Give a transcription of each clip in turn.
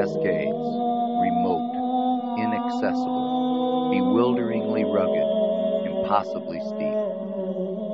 Cascades, remote, inaccessible, bewilderingly rugged, impossibly steep,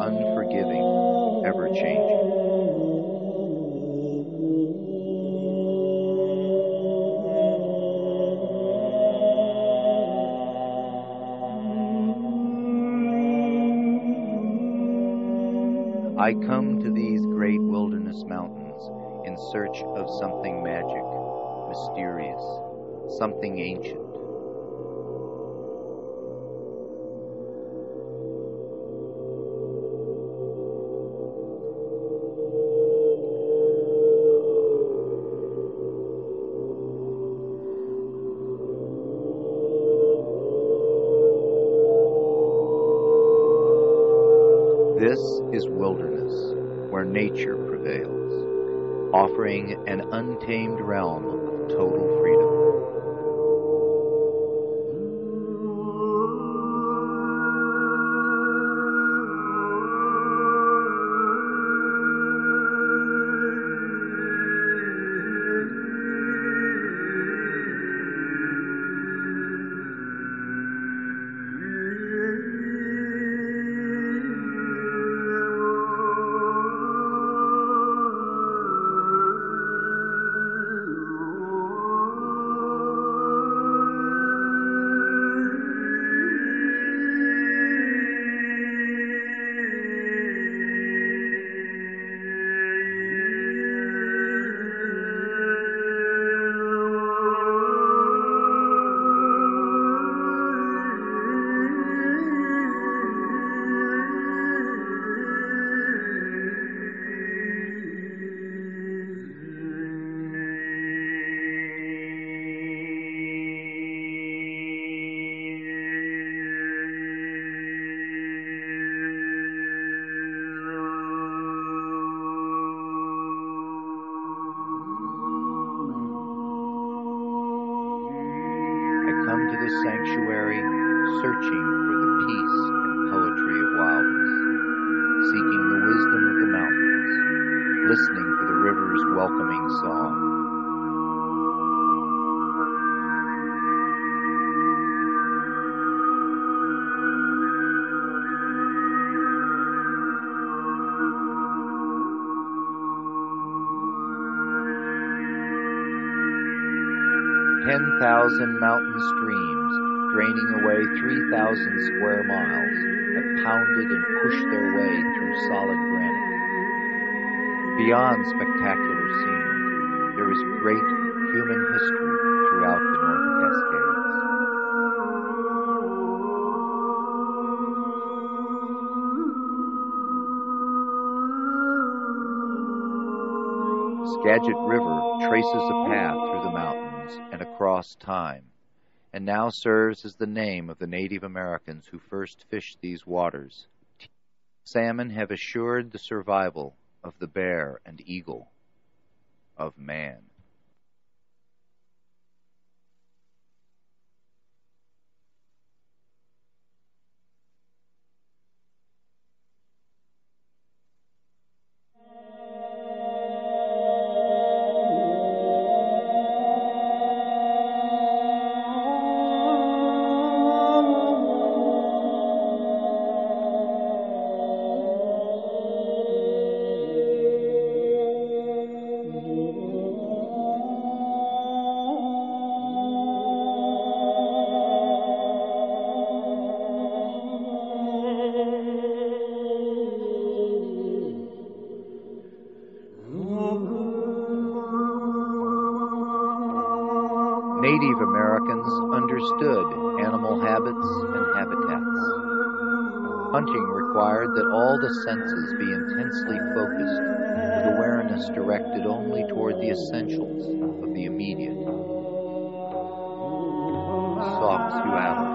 unforgiving, ever-changing. I come to these great wilderness mountains in search of something magic, mysterious, something ancient. This is wilderness, where nature prevails, offering an untamed realm of total freedom. Come to this sanctuary, searching for the peace and poetry of wildness, seeking the wisdom of the mountains, listening for the river's welcoming song. "10,000 mountain streams, draining away 3,000 square miles, have pounded and pushed their way through solid granite. Beyond spectacular scenery, there is great human history throughout the North Cascades. Skagit River traces a path through the mountains and across time, and now serves as the name of the Native Americans who first fished these waters. Salmon have assured the survival of the bear and eagle, of man. Native Americans understood animal habits and habitats. Hunting required that all the senses be intensely focused, with awareness directed only toward the essentials of the immediate. Soft Seattle,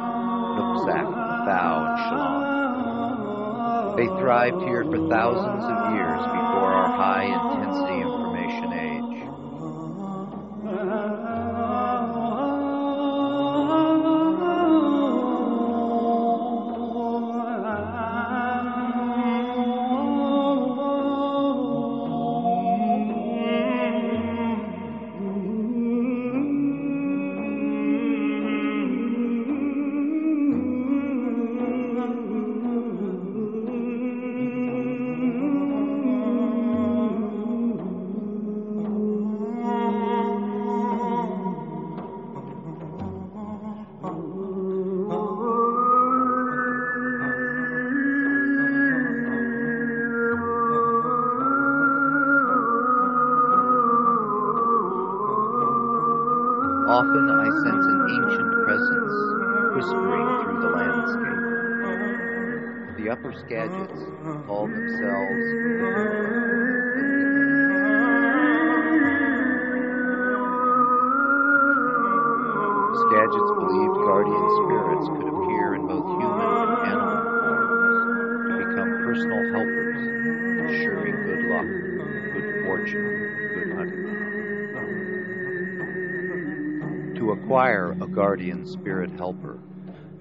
Nooksack, Thou, and Shillong. They thrived here for thousands of years before our high-intensity information age. Often I sense an ancient presence whispering through the landscape. The upper Skagits call themselves Skagits believed guardian spirits could appear in both human and animal forms to become personal helpers, ensuring good luck, good fortune, good hunting. To acquire a guardian spirit helper,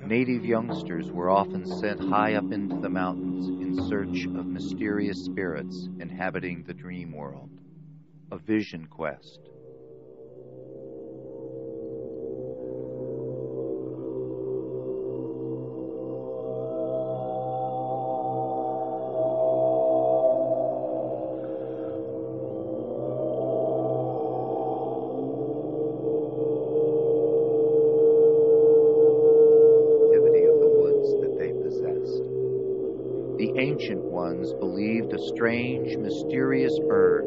native youngsters were often sent high up into the mountains in search of mysterious spirits inhabiting the dream world, a vision quest. The ancient ones believed a strange, mysterious bird,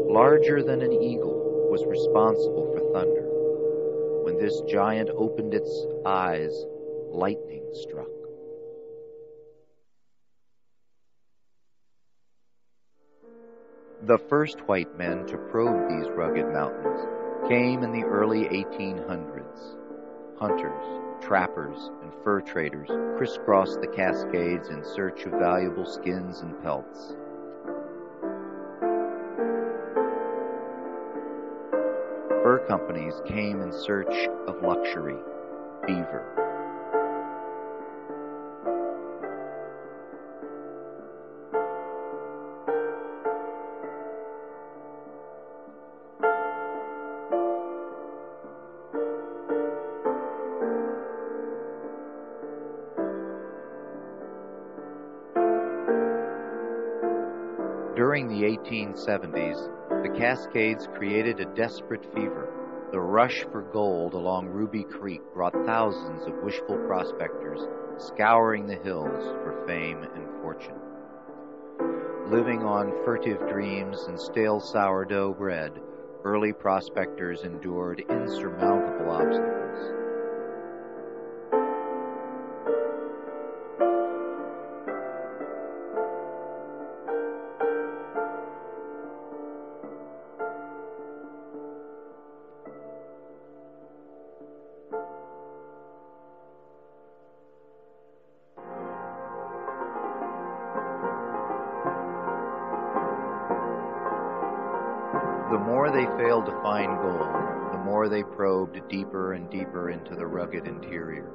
larger than an eagle, was responsible for thunder. When this giant opened its eyes, lightning struck. The first white men to probe these rugged mountains came in the early 1800s. Hunters, trappers, and fur traders crisscrossed the Cascades in search of valuable skins and pelts. Fur companies came in search of luxury, beaver. During the 1870s, the Cascades created a desperate fever. The rush for gold along Ruby Creek brought thousands of wishful prospectors scouring the hills for fame and fortune. Living on furtive dreams and stale sourdough bread, early prospectors endured insurmountable obstacles. The more they failed to find gold, the more they probed deeper and deeper into the rugged interior.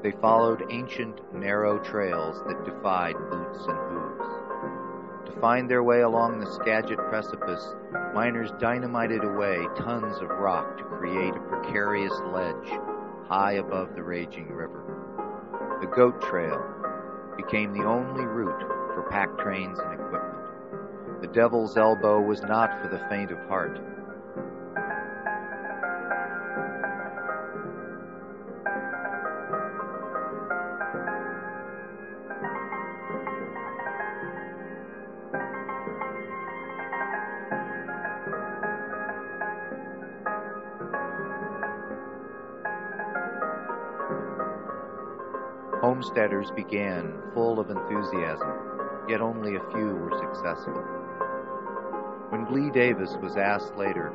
They followed ancient, narrow trails that defied boots and hooves. To find their way along the Skagit precipice, miners dynamited away tons of rock to create a precarious ledge high above the raging river. The Goat Trail became the only route for pack trains and equipment. The Devil's Elbow was not for the faint of heart. Homesteaders began full of enthusiasm, yet only a few were successful. When Glee Davis was asked later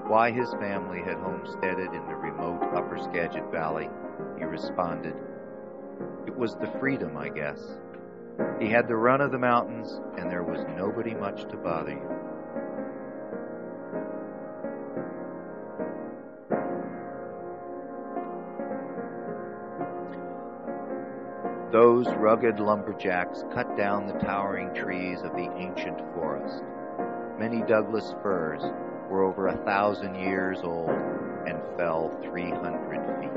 why his family had homesteaded in the remote Upper Skagit Valley, he responded, "It was the freedom, I guess. He had the run of the mountains, and there was nobody much to bother you." Those rugged lumberjacks cut down the towering trees of the ancient forest. Many Douglas firs were over 1,000 years old and fell 300 feet.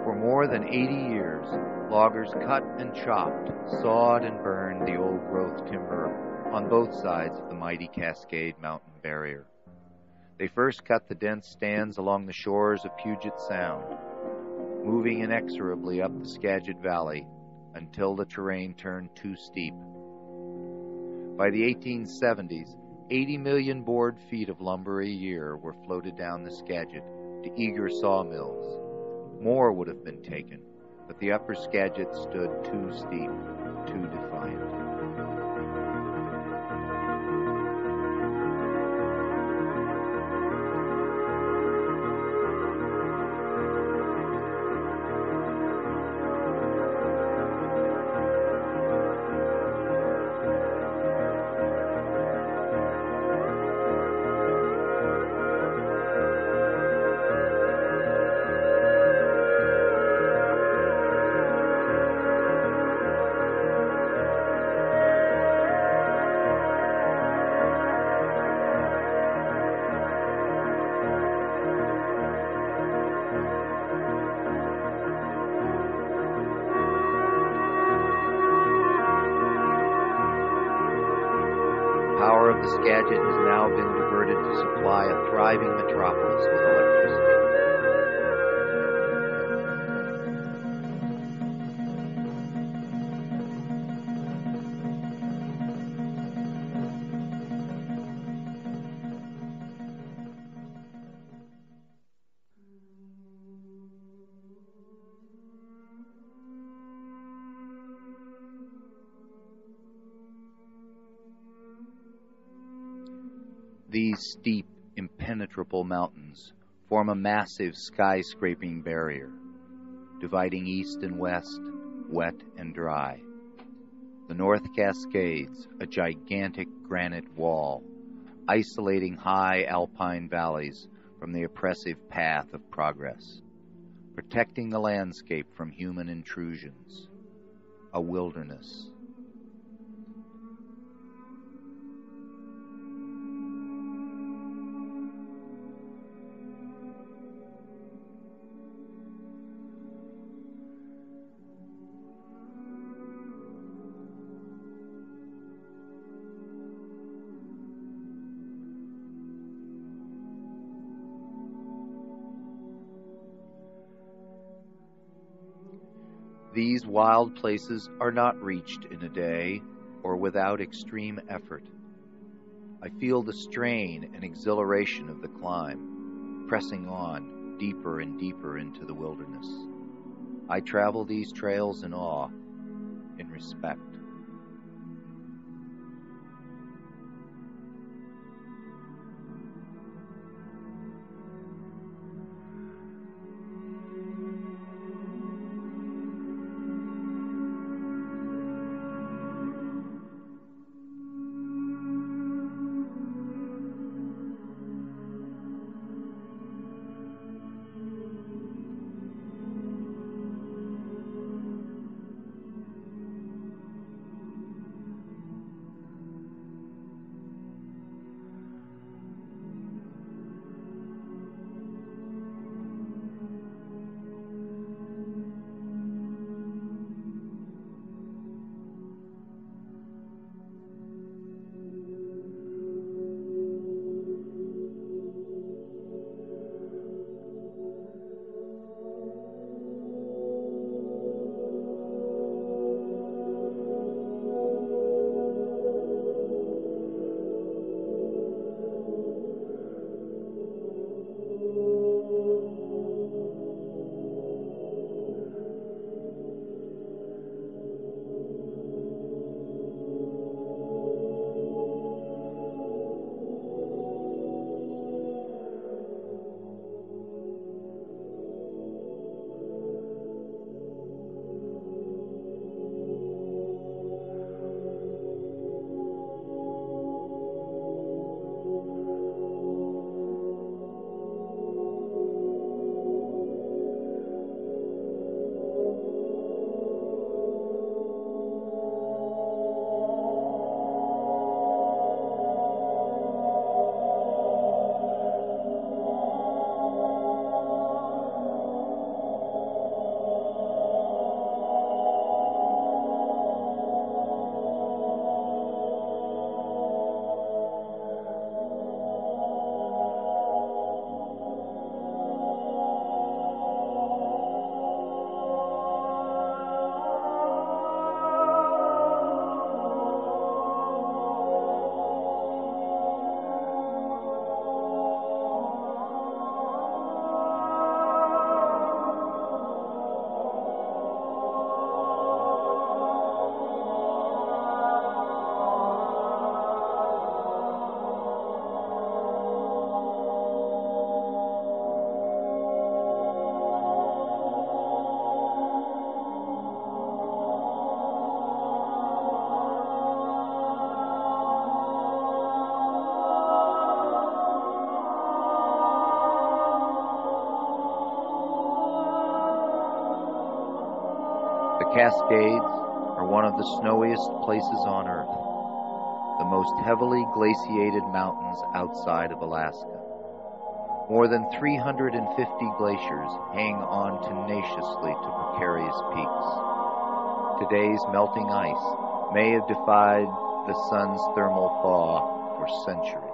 For more than 80 years, loggers cut and chopped, sawed and burned the old-growth timber on both sides of the mighty Cascade Mountain barrier. They first cut the dense stands along the shores of Puget Sound, moving inexorably up the Skagit Valley until the terrain turned too steep. By the 1870s, 80 million board feet of lumber a year were floated down the Skagit to eager sawmills. More would have been taken, but the upper Skagit stood too steep, too defiant. The power of the Skagit has now been diverted to supply a thriving metropolis with electricity. These steep, impenetrable mountains form a massive skyscraping barrier, dividing east and west, wet and dry. The North Cascades, a gigantic granite wall, isolating high alpine valleys from the oppressive path of progress, protecting the landscape from human intrusions. A wilderness. These wild places are not reached in a day or without extreme effort. I feel the strain and exhilaration of the climb, pressing on deeper and deeper into the wilderness. I travel these trails in awe, in respect. Cascades are one of the snowiest places on Earth, the most heavily glaciated mountains outside of Alaska. More than 350 glaciers hang on tenaciously to precarious peaks. Today's melting ice may have defied the sun's thermal thaw for centuries.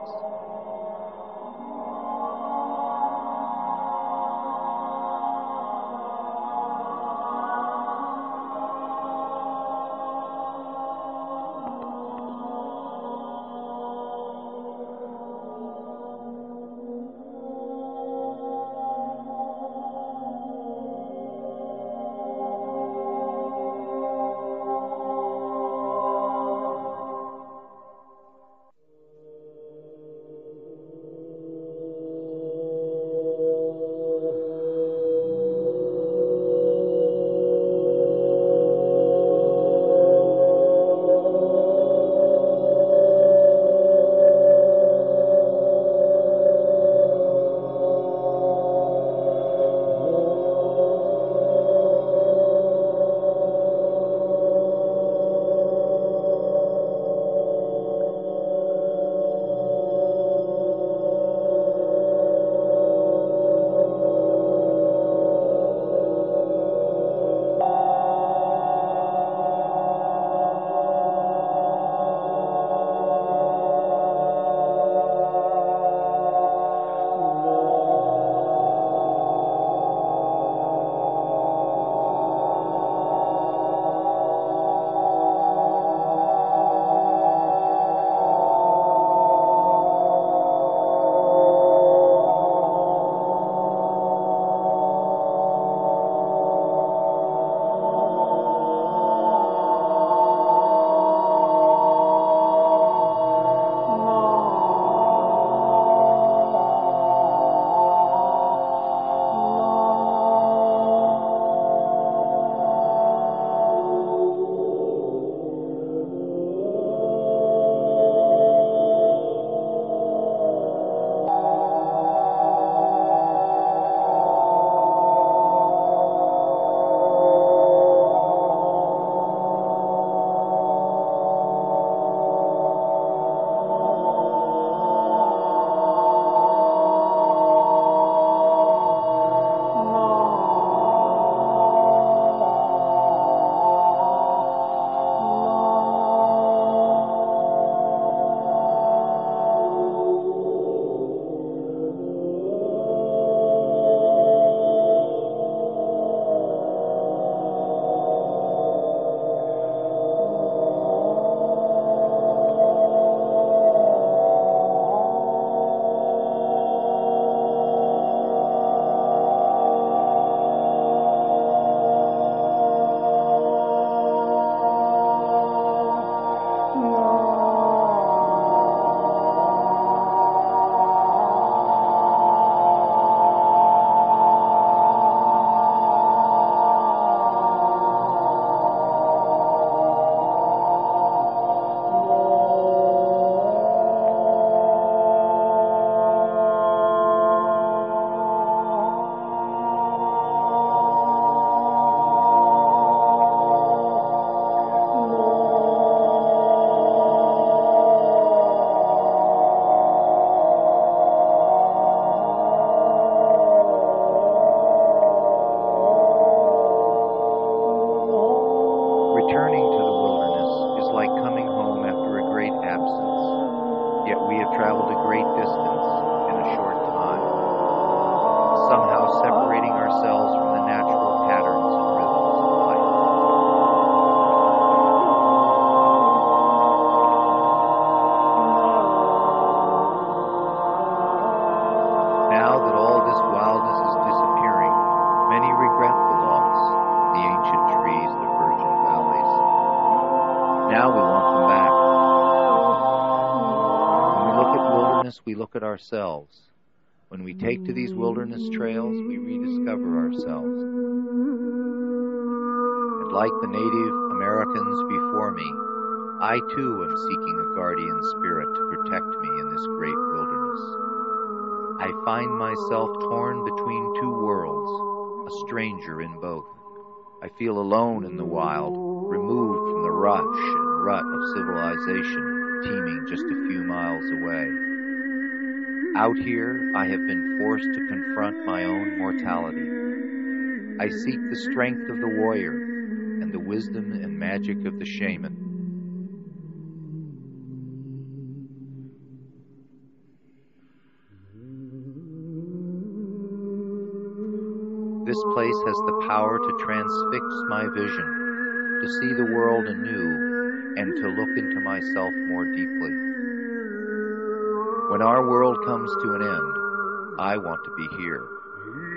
We look at ourselves. When we take to these wilderness trails, we rediscover ourselves. And like the Native Americans before me, I too am seeking a guardian spirit to protect me in this great wilderness. I find myself torn between two worlds, a stranger in both. I feel alone in the wild, removed from the rush and rut of civilization teeming just a few miles away. Out here, I have been forced to confront my own mortality. I seek the strength of the warrior and the wisdom and magic of the shaman. This place has the power to transfix my vision, to see the world anew, and to look into myself more deeply. When our world comes to an end, I want to be here,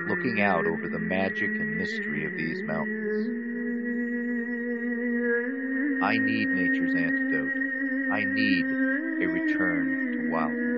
looking out over the magic and mystery of these mountains. I need nature's antidote. I need a return to wildness.